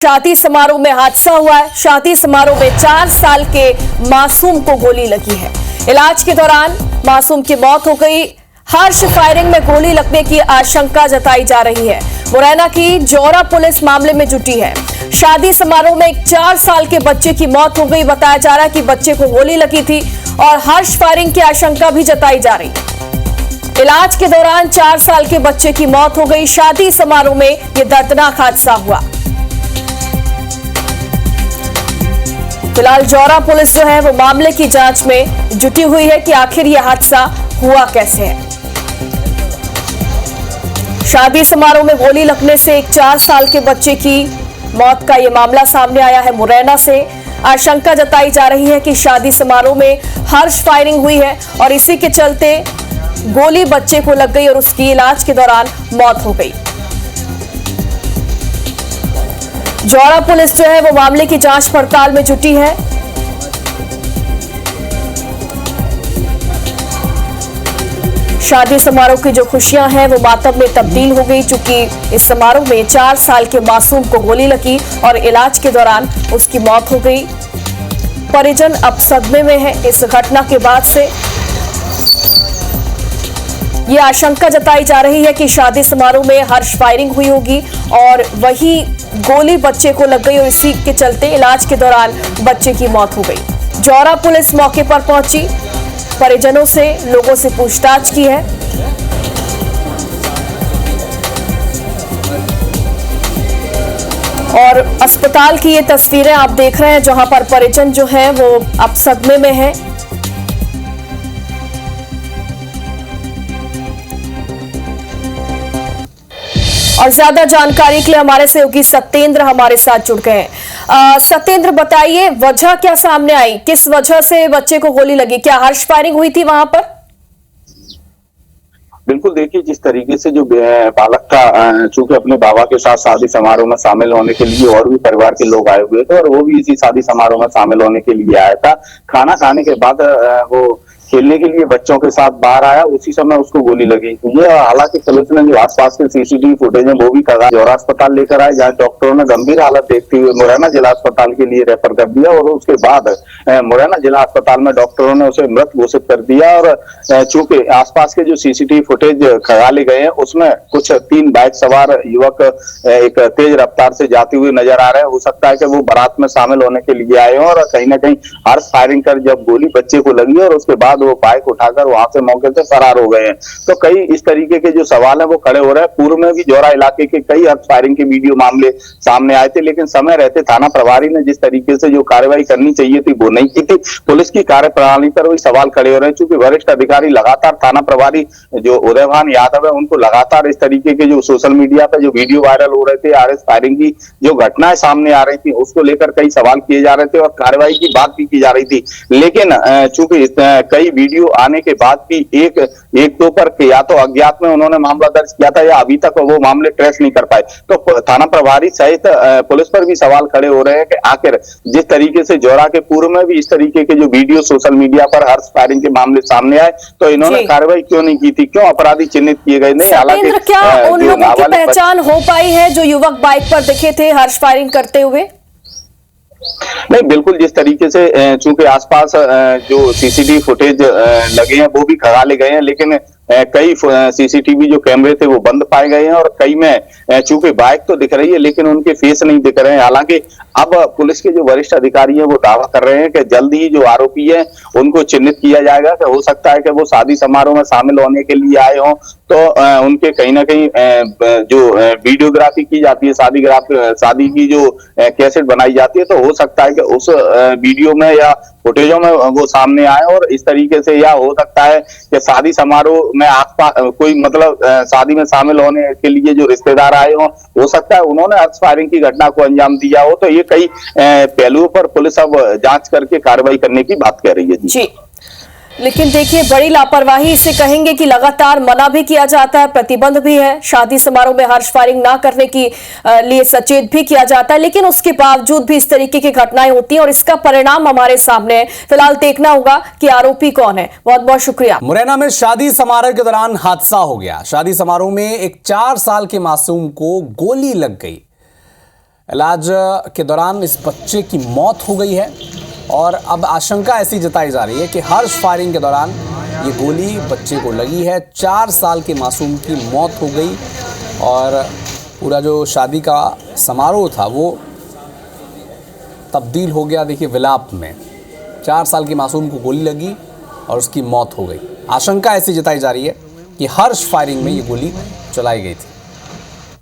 शादी समारोह में हादसा हुआ है। शादी समारोह में 4 साल के मासूम को गोली लगी है। इलाज के दौरान मासूम की मौत हो गई। हर्ष फायरिंग में गोली लगने की आशंका जताई जा रही है। मुरैना की जौरा पुलिस मामले में जुटी है। शादी समारोह में एक 4 साल के बच्चे की मौत हो गई। बताया जा रहा है कि बच्चे को गोली लगी थी और हर्ष फायरिंग की आशंका भी जताई जा रही है। इलाज के दौरान 4 साल के बच्चे की मौत हो गई। शादी समारोह में यह दर्दनाक हादसा हुआ। फिलहाल जौरा पुलिस जो है वो मामले की जांच में जुटी हुई है कि आखिर यह हादसा हुआ कैसे है। शादी समारोह में गोली लगने से एक 4 साल के बच्चे की मौत का यह मामला सामने आया है। मुरैना से आशंका जताई जा रही है कि शादी समारोह में हर्ष फायरिंग हुई है और इसी के चलते गोली बच्चे को लग गई और उसकी इलाज के दौरान मौत हो गई। जौरा पुलिस जो है वो मामले की जांच पड़ताल में जुटी है। शादी समारोह की जो खुशियां हैं वो मातम में तब्दील हो गई, चूंकि इस समारोह में 4 साल के मासूम को गोली लगी और इलाज के दौरान उसकी मौत हो गई। परिजन अब सदमे में है। इस घटना के बाद से ये आशंका जताई जा रही है कि शादी समारोह में हर्ष फायरिंग हुई होगी और वही गोली बच्चे को लग गई और इसी के चलते इलाज के दौरान बच्चे की मौत हो गई। जौरा पुलिस मौके पर पहुंची, परिजनों से लोगों से पूछताछ की है। और अस्पताल की ये तस्वीरें आप देख रहे हैं जहां पर परिजन जो है वो अब सदमे में है। और ज्यादा जानकारी के लिए हमारे सहयोगी सत्येंद्र हमारे साथ जुड़ गए हैं। सत्येंद्र, बताइए वजह क्या सामने आई, किस वजह से बच्चे को गोली लगी? क्या हर्ष फायरिंग हुई थी वहां पर? बिल्कुल, देखिए जिस तरीके से जो बालक का चूंकि अपने बाबा के साथ शादी समारोह में शामिल होने के लिए और भी परिवार के लोग आए हुए थे और वो भी इसी शादी समारोह में शामिल होने के लिए आया था। खाना खाने के बाद वो खेलने के लिए बच्चों के साथ बाहर आया, उसी समय उसको गोली लगी। ये हालांकि पुलिस ने जो आसपास के सीसीटीवी फुटेज है वो भी करा जौरा अस्पताल लेकर आए, जहाँ डॉक्टरों ने गंभीर हालत देखते हुए मुरैना जिला अस्पताल के लिए रेफर कर दिया और उसके बाद मुरैना जिला अस्पताल में डॉक्टरों ने उसे मृत घोषित कर दिया। और चूंकि आसपास के जो सीसीटीवी फुटेज खंगाले गए हैं उसमें कुछ 3 बाइक सवार युवक एक तेज रफ्तार से जाते हुए नजर आ रहे हैं। हो सकता है कि वो बारात में शामिल होने के लिए आए हों और कहीं ना कहीं हर्ष फायरिंग कर जब गोली बच्चे को लगी और उसके बाद वो बाइक उठाकर वहां से मौके से फरार हो गए हैं। तो कई इस तरीके के जो सवाल है वो खड़े हो रहे हैं। पूर्व में भी जौरा इलाके के कई हर्ष फायरिंग के वीडियो मामले सामने आए थे, लेकिन समय रहते थाना प्रभारी ने जिस तरीके से जो कार्रवाई करनी चाहिए थी वो नहीं की थी। पुलिस की कार्यप्रणाली पर वही सवाल खड़े हो रहे हैं, चूंकि वरिष्ठ अधिकारी लगातार थाना प्रभारी जो उदयभान यादव है उनको लगातार इस तरीके के जो सोशल मीडिया पर जो वीडियो वायरल हो रहे थे हर्ष फायरिंग की जो घटनाएं सामने आ रही थी उसको लेकर कई सवाल किए जा रहे थे और कार्रवाई की बात भी की जा रही थी। लेकिन चूंकि कई वीडियो आने के बाद भी एक दो पर या तो अज्ञात में उन्होंने मामला दर्ज किया था या अभी तक वो मामले ट्रेस नहीं कर पाए। तो थाना प्रभारी सहित पुलिस पर भी सवाल खड़े हो रहे हैं कि आखिर जिस तरीके से जौरा के पूर्व में भी इस तरीके के जो वीडियो सोशल मीडिया पर हर्ष फायरिंग के मामले सामने आए तो इन्होंने कार्रवाई क्यों नहीं की थी, क्यों अपराधी चिन्हित किए गए नहीं? हालांकि क्या उन लोगों की पहचान हो पाई है जो युवक बाइक पर दिखे थे हर्ष फायरिंग करते हुए? नहीं, बिल्कुल जिस तरीके से चूंकि आसपास जो सीसीटीवी फुटेज लगे हैं वो भी खंगाले गए हैं, लेकिन कई सीसीटीवी जो कैमरे थे वो बंद पाए गए हैं और कई में चूंकि बाइक तो दिख रही है लेकिन उनके फेस नहीं दिख रहे हैं। हालांकि अब पुलिस के जो वरिष्ठ अधिकारी हैं वो दावा कर रहे हैं कि जल्द ही जो आरोपी है उनको चिन्हित किया जाएगा। कि हो सकता है कि वो शादी समारोह में शामिल होने के लिए आए हों तो उनके कहीं ना कहीं जो वीडियोग्राफी की जाती है शादी की जो कैसेट बनाई जाती है तो हो सकता है कि उस वीडियो में या फुटेजों में वो सामने आए और इस तरीके से, या हो सकता है कि शादी समारोह में आसपास कोई मतलब शादी में शामिल होने के लिए जो रिश्तेदार आए हो सकता है उन्होंने हर्ष फायरिंग की घटना को अंजाम दिया हो। तो ये कई पहलुओं पर पुलिस अब जांच करके कार्रवाई करने की बात कह रही है। जी, लेकिन देखिए बड़ी लापरवाही इसे कहेंगे कि लगातार मना भी किया जाता है, प्रतिबंध भी है, शादी समारोह में हर्ष फायरिंग ना करने की लिए सचेत भी किया जाता है, लेकिन उसके बावजूद भी इस तरीके की घटनाएं होती हैं और इसका परिणाम हमारे सामने है। फिलहाल देखना होगा कि आरोपी कौन है। बहुत बहुत शुक्रिया। मुरैना में शादी समारोह के दौरान हादसा हो गया। शादी समारोह में एक 4 साल के मासूम को गोली लग गई। इलाज के दौरान इस बच्चे की मौत हो गई है और अब आशंका ऐसी जताई जा रही है कि हर्ष फायरिंग के दौरान ये गोली बच्चे को लगी है। 4 साल के मासूम की मौत हो गई और पूरा जो शादी का समारोह था वो तब्दील हो गया देखिए विलाप में। 4 साल के मासूम को गोली लगी और उसकी मौत हो गई। आशंका ऐसी जताई जा रही है कि हर्ष फायरिंग में ये गोली चलाई गई थी।